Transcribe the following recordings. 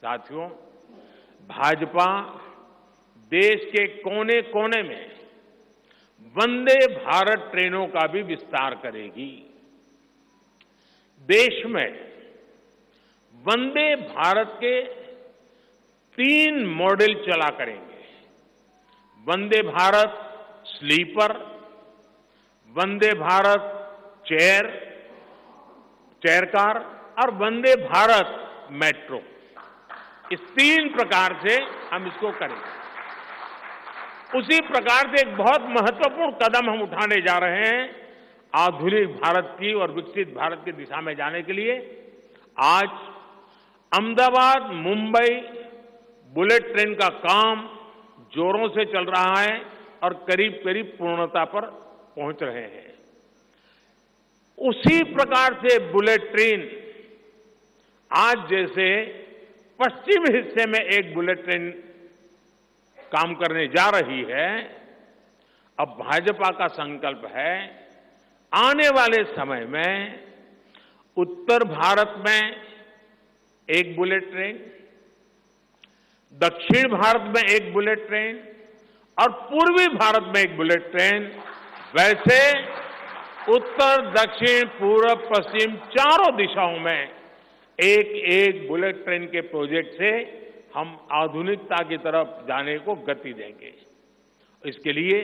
साथियों, भाजपा देश के कोने कोने में वंदे भारत ट्रेनों का भी विस्तार करेगी। देश में वंदे भारत के 3 मॉडल चला करेंगे। Vande Bharat sleeper, Vande Bharat chair car और वंदे भारत मेट्रो। इस 3 प्रकार से हम इसको करेंगे। उसी प्रकार से एक बहुत महत्वपूर्ण कदम हम उठाने जा रहे हैं आधुनिक भारत की और विकसित भारत की दिशा में जाने के लिए। आज अहमदाबाद मुंबई बुलेट ट्रेन का काम जोरों से चल रहा है और करीब करीब पूर्णता पर पहुंच रहे हैं। उसी प्रकार से बुलेट ट्रेन आज जैसे पश्चिम हिस्से में एक बुलेट ट्रेन काम करने जा रही है, अब भाजपा का संकल्प है आने वाले समय में उत्तर भारत में एक बुलेट ट्रेन, दक्षिण भारत में एक बुलेट ट्रेन और पूर्वी भारत में एक बुलेट ट्रेन, वैसे उत्तर दक्षिण पूर्व पश्चिम चारों दिशाओं में एक एक बुलेट ट्रेन के प्रोजेक्ट से हम आधुनिकता की तरफ जाने को गति देंगे। इसके लिए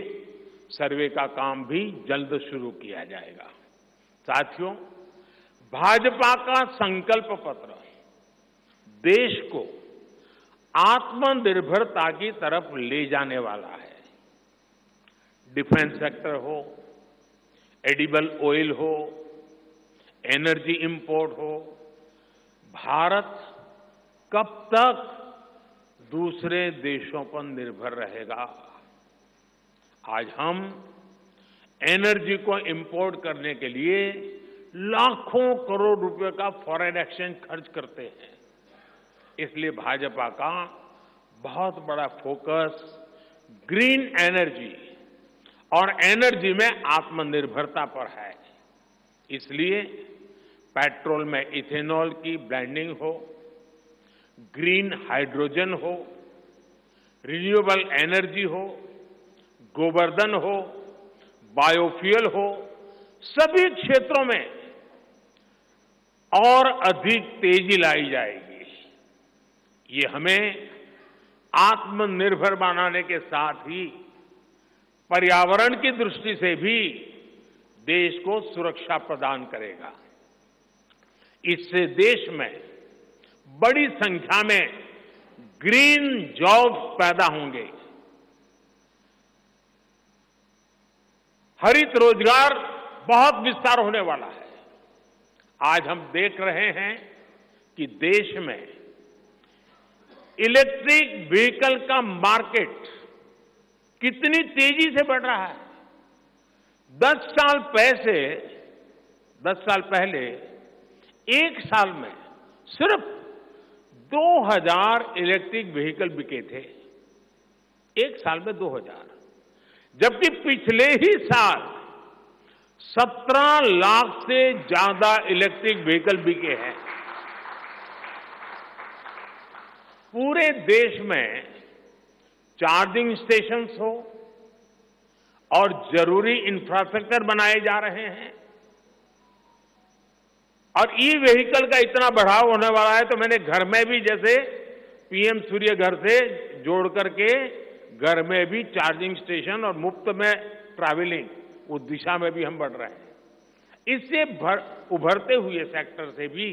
सर्वे का काम भी जल्द शुरू किया जाएगा। साथियों, भाजपा का संकल्प पत्र देश को आत्मनिर्भरता की तरफ ले जाने वाला है। डिफेंस सेक्टर हो, एडिबल ऑयल हो, एनर्जी इंपोर्ट हो, भारत कब तक दूसरे देशों पर निर्भर रहेगा? आज हम एनर्जी को इंपोर्ट करने के लिए लाखों करोड़ रुपए का फॉरेन एक्सचेंज खर्च करते हैं। इसलिए भाजपा का बहुत बड़ा फोकस ग्रीन एनर्जी और एनर्जी में आत्मनिर्भरता पर है। इसलिए पेट्रोल में इथेनॉल की ब्लेंडिंग हो, ग्रीन हाइड्रोजन हो, रिन्यूएबल एनर्जी हो, गोवर्धन हो, बायोफ्यूल हो, सभी क्षेत्रों में और अधिक तेजी लाई जाएगी। ये हमें आत्मनिर्भर बनाने के साथ ही पर्यावरण की दृष्टि से भी देश को सुरक्षा प्रदान करेगा। इससे देश में बड़ी संख्या में ग्रीन जॉब्स पैदा होंगे, हरित रोजगार बहुत विस्तार होने वाला है। आज हम देख रहे हैं कि देश में इलेक्ट्रिक व्हीकल का मार्केट कितनी तेजी से बढ़ रहा है। 10 साल पहले एक साल में सिर्फ 2000 इलेक्ट्रिक व्हीकल बिके थे। एक साल में 2000, जबकि पिछले ही साल 17 लाख से ज्यादा इलेक्ट्रिक व्हीकल बिके हैं। पूरे देश में चार्जिंग स्टेशंस हो और जरूरी इंफ्रास्ट्रक्चर बनाए जा रहे हैं और ई व्हीकल का इतना बढ़ाव होने वाला है, तो मैंने घर में भी जैसे पीएम सूर्य घर से जोड़ करके घर में भी चार्जिंग स्टेशन और मुफ्त में ट्रैवलिंग, उस दिशा में भी हम बढ़ रहे हैं। इससे उभरते हुए सेक्टर से भी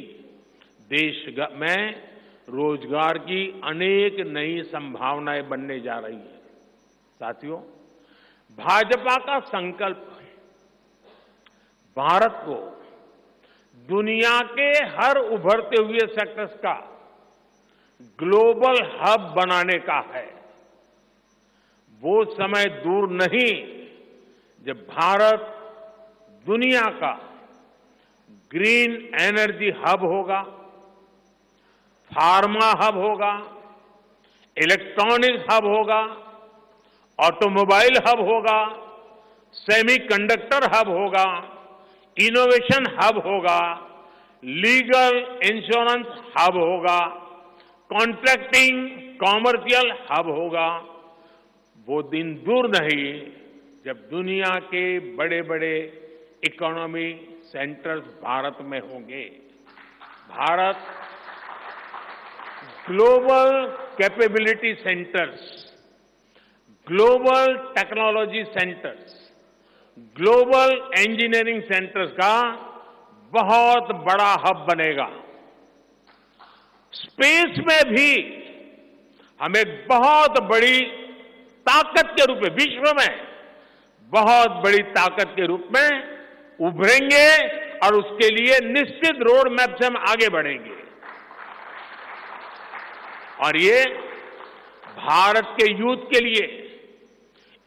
देश में रोजगार की अनेक नई संभावनाएं बनने जा रही है। साथियों, भाजपा का संकल्प भारत को दुनिया के हर उभरते हुए सेक्टर्स का ग्लोबल हब बनाने का है। वो समय दूर नहीं जब भारत दुनिया का ग्रीन एनर्जी हब होगा, फार्मा हब होगा, इलेक्ट्रॉनिक्स हब होगा, ऑटोमोबाइल हब होगा, सेमीकंडक्टर हब होगा, इनोवेशन हब होगा, लीगल इंश्योरेंस हब होगा, कॉन्ट्रैक्टिंग कॉमर्शियल हब होगा। वो दिन दूर नहीं जब दुनिया के बड़े बड़े इकोनॉमी सेंटर्स भारत में होंगे। Bharat global capability centres, global technology centres, global engineering centres का बहुत बड़ा हब बनेगा। स्पेस में भी हम एक बहुत बड़ी ताकत के रूप में, विश्व में बहुत बड़ी ताकत के रूप में उभरेंगे और उसके लिए निश्चित रोड मैप से हम आगे बढ़ेंगे। और ये भारत के यूथ के लिए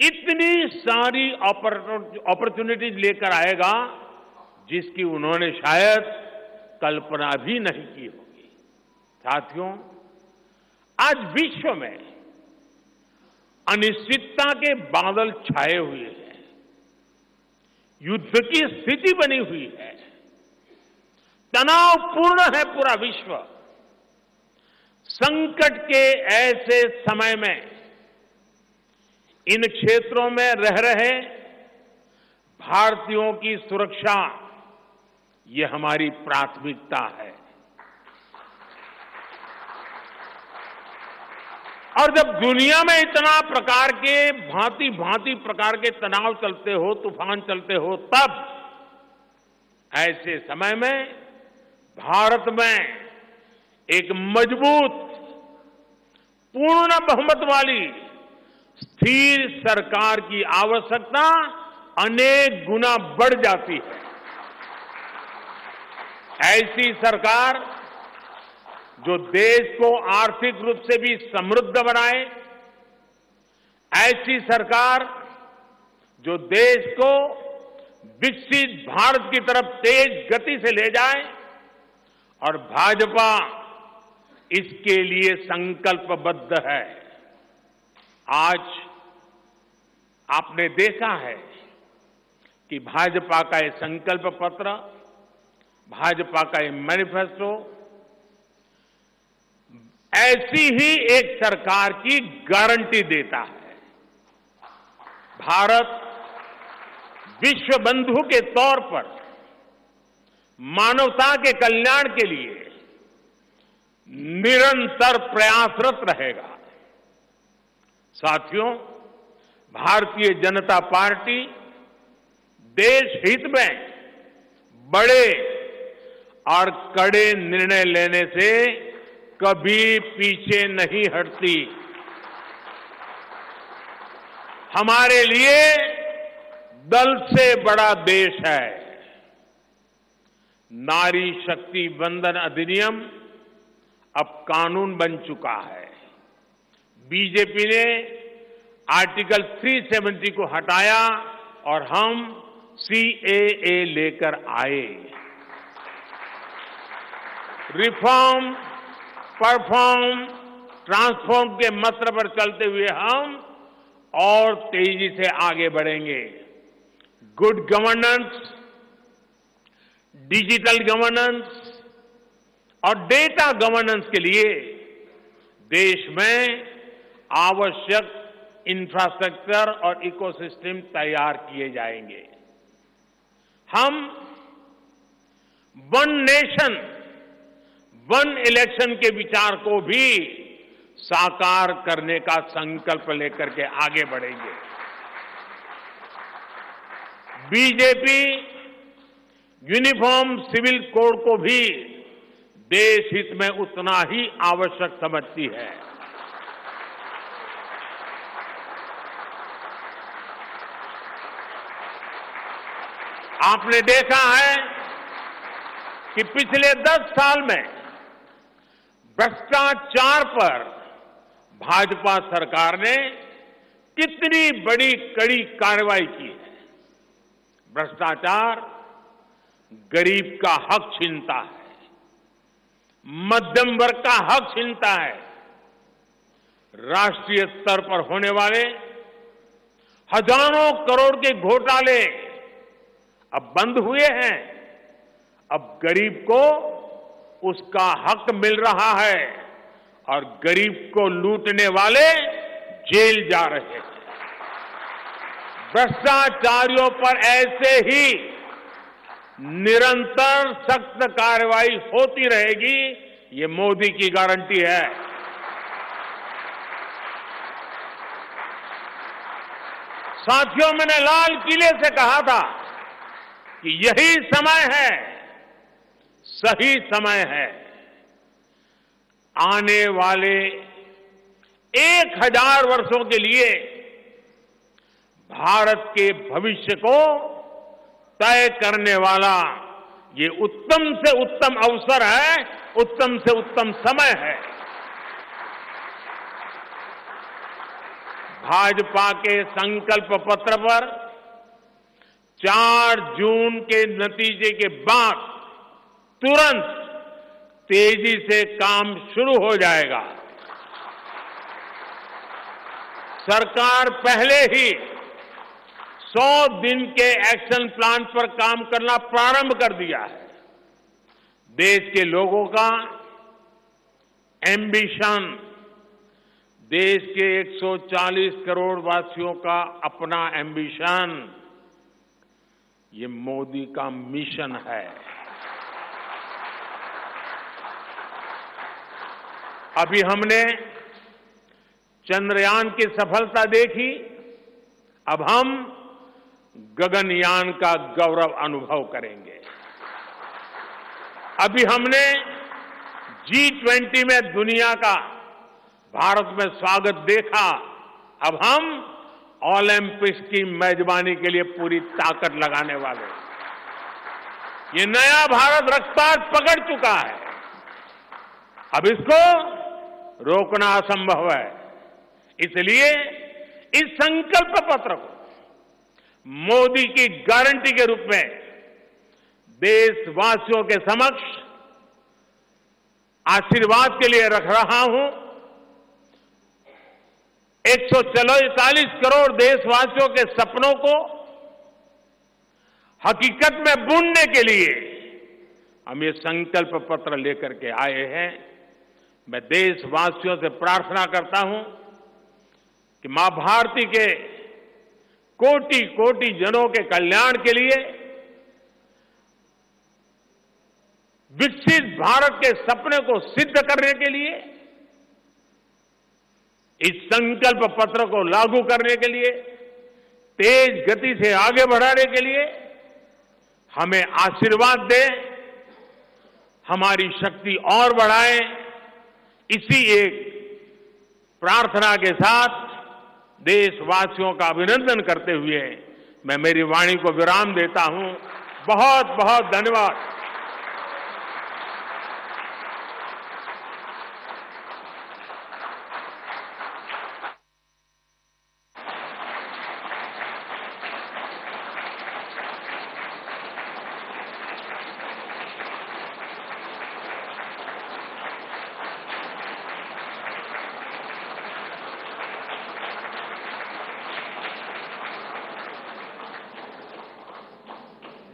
इतनी सारी अपॉर्चुनिटीज लेकर आएगा जिसकी उन्होंने शायद कल्पना भी नहीं की होगी। साथियों, आज विश्व में अनिश्चितता के बादल छाए हुए हैं, युद्ध की स्थिति बनी हुई है, तनावपूर्ण है पूरा विश्व। संकट के ऐसे समय में इन क्षेत्रों में रह रहे भारतीयों की सुरक्षा ये हमारी प्राथमिकता है। और जब दुनिया में इतना प्रकार के भांति भांति प्रकार के तनाव चलते हो, तूफान चलते हो, तब ऐसे समय में भारत में एक मजबूत, पूर्ण बहुमत वाली स्थिर सरकार की आवश्यकता अनेक गुना बढ़ जाती है। ऐसी सरकार जो देश को आर्थिक रूप से भी समृद्ध बनाए, ऐसी सरकार जो देश को विकसित भारत की तरफ तेज गति से ले जाए, और भाजपा इसके लिए संकल्पबद्ध है। आज आपने देखा है कि भाजपा का ये संकल्प पत्र, भाजपा का ये मैनिफेस्टो ऐसी ही एक सरकार की गारंटी देता है। भारत विश्व बंधु के तौर पर मानवता के कल्याण के लिए निरंतर प्रयासरत रहेगा। साथियों, भारतीय जनता पार्टी देश हित में बड़े और कड़े निर्णय लेने से कभी पीछे नहीं हटती। हमारे लिए दल से बड़ा देश है। नारी शक्ति वंदन अधिनियम अब कानून बन चुका है। बीजेपी ने आर्टिकल 370 को हटाया और हम सीएए लेकर आए। रिफॉर्म, परफॉर्म, ट्रांसफॉर्म के मंत्र पर चलते हुए हम और तेजी से आगे बढ़ेंगे। गुड गवर्नेंस, डिजिटल गवर्नेंस और डेटा गवर्नेंस के लिए देश में आवश्यक इंफ्रास्ट्रक्चर और इकोसिस्टम तैयार किए जाएंगे। हम वन नेशन वन इलेक्शन के विचार को भी साकार करने का संकल्प लेकर के आगे बढ़ेंगे। बीजेपी यूनिफॉर्म सिविल कोड को भी देश हित में उतना ही आवश्यक समझती है। आपने देखा है कि पिछले 10 साल में भ्रष्टाचार पर भाजपा सरकार ने कितनी बड़ी कड़ी कार्रवाई की है। भ्रष्टाचार गरीब का हक छीनता है, मध्यम वर्ग का हक छीनता है। राष्ट्रीय स्तर पर होने वाले हजारों करोड़ के घोटाले अब बंद हुए हैं। अब गरीब को उसका हक मिल रहा है और गरीब को लूटने वाले जेल जा रहे हैं। भ्रष्टाचारियों पर ऐसे ही निरंतर सख्त कार्रवाई होती रहेगी, ये मोदी की गारंटी है। साथियों, मैंने लाल किले से कहा था कि यही समय है, सही समय है। आने वाले 1000 वर्षों के लिए भारत के भविष्य को तय करने वाला ये उत्तम से उत्तम अवसर है, उत्तम से उत्तम समय है। भाजपा के संकल्प पत्र पर 4 जून के नतीजे के बाद तुरंत तेजी से काम शुरू हो जाएगा। सरकार पहले ही 100 दिन के एक्शन प्लान पर काम करना प्रारंभ कर दिया है। देश के लोगों का एम्बिशन, देश के 140 करोड़ वासियों का अपना एम्बिशन, ये मोदी का मिशन है। अभी हमने चंद्रयान की सफलता देखी, अब हम गगनयान का गौरव अनुभव करेंगे। अभी हमने G20 में दुनिया का भारत में स्वागत देखा, अब हम ओलंपिक्स की मेजबानी के लिए पूरी ताकत लगाने वाले। ये नया भारत रफ्तार पकड़ चुका है, अब इसको रोकना असंभव है। इसलिए इस संकल्प पत्र को मोदी की गारंटी के रूप में देशवासियों के समक्ष आशीर्वाद के लिए रख रहा हूं। 144 करोड़ देशवासियों के सपनों को हकीकत में बुनने के लिए हम ये संकल्प पत्र लेकर के आए हैं। मैं देशवासियों से प्रार्थना करता हूं कि मां भारती के कोटि कोटि जनों के कल्याण के लिए, विकसित भारत के सपने को सिद्ध करने के लिए, इस संकल्प पत्र को लागू करने के लिए, तेज गति से आगे बढ़ाने के लिए हमें आशीर्वाद दें, हमारी शक्ति और बढ़ाएं। इसी एक प्रार्थना के साथ देशवासियों का अभिनंदन करते हुए मैं मेरी वाणी को विराम देता हूं। बहुत बहुत धन्यवाद।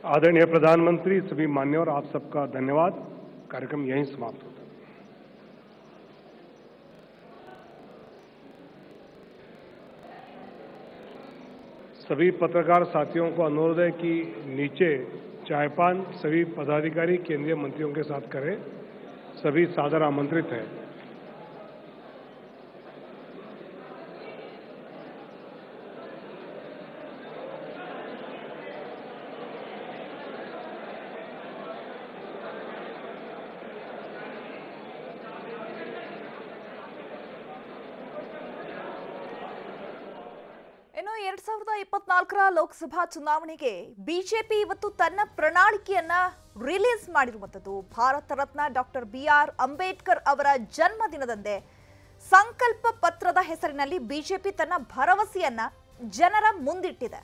आदरणीय प्रधानमंत्री, सभी मान्यवर, आप सबका धन्यवाद। कार्यक्रम यहीं समाप्त होता है। सभी पत्रकार साथियों को अनुरोध है कि नीचे चायपान सभी पदाधिकारी केंद्रीय मंत्रियों के साथ करें। सभी सादर आमंत्रित हैं। ಇನ್ನು 2024ರ ಲೋಕಸಭಾ ಚುನಾವಣೆಗೆ ಬಿಜೆಪಿ ಇವತ್ತು ತನ್ನ ಪ್ರಣಾಳಿಕೆಯನ್ನ ರಿಲೀಸ್ ಮಾಡಿರುವಂತದ್ದು ಭಾರತ ರತ್ನ ಡಾಕ್ಟರ್ BR ಅಂಬೇಡ್ಕರ್ ಅವರ ಜನ್ಮದಿನದಂದೇ ಸಂಕಲ್ಪ ಪತ್ರದ ಹೆಸರಿನಲ್ಲಿ ಬಿಜೆಪಿ ತನ್ನ ಭರವಸೆಯನ್ನ ಜನರ ಮುಂದಿಟ್ಟಿದೆ.